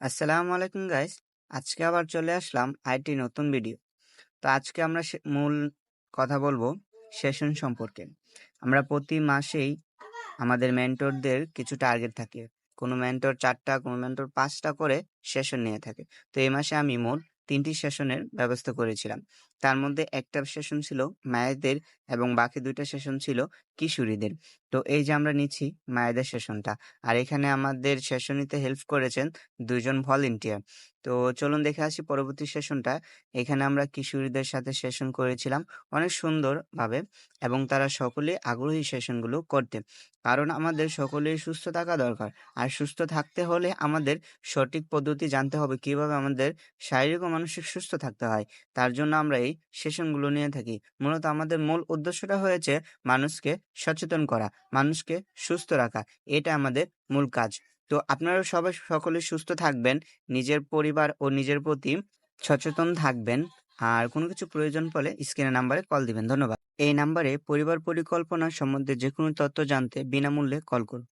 আসসালামু আলাইকুম গাইস। আজকে আবার চলে আসলাম আইটি নতুন ভিডিও। তো আজকে আমরা মূল কথা বলবো সেশন সম্পর্কে। আমরা প্রতি মাসেই আমাদের মেন্টরদের কিছু টার্গেট থাকে। কোনো মেন্টর ৪টা, কোনো মেন্টর ৫টা করে সেশন নিয়ে থাকে। তো এই মাসে আমি মোট ৩টি সেশনের ব্যবস্থা করেছিলাম। তার মধ্যে একটা সেশন ছিল মায়েদের এবং বাকি ২টা সেশন ছিল কিশোরীদের। তো এই যে আমরা নিচ্ছি মায়েদের সেশনটা। আর এখানে আমাদের সেশন নিতে হেল্প করেছেন ২ জন ভলান্টিয়ার। তো চলুন দেখে আসি পরবর্তী সেশনটা। এখানে আমরা কিশোরীদের সাথে সেশন করেছিলাম অনেক সুন্দরভাবে এবং তারা সকলেই আগ্রহী সেশনগুলো করতে। কারণ আমাদের সকলেরই সুস্থ থাকা দরকার। আর সুস্থ থাকতে হলে আমাদের সঠিক পদ্ধতি জানতে হবে কিভাবে আমাদের শারীরিক ও মানসিক সুস্থ থাকতে হয়। তার জন্য আমরা এই সেশনগুলো নিয়ে থাকি। মূলত আমাদের মূল উদ্দেশ্যটা হয়েছে মানুষকে সচেতন করা, মানুষকে সুস্থ রাখা। এটা আমাদের মূল কাজ। তো আপনারা সবাই সকলে সুস্থ থাকবেন, নিজের পরিবার ও নিজের প্রতি সচেতন থাকবেন। আর কোনো কিছু প্রয়োজন পড়লে স্ক্রিনের নাম্বারে কল দিবেন। ধন্যবাদ। এই নাম্বারে পরিবার পরিকল্পনা সম্বন্ধে যেকোনো তথ্য জানতে বিনামূল্যে কল করুন।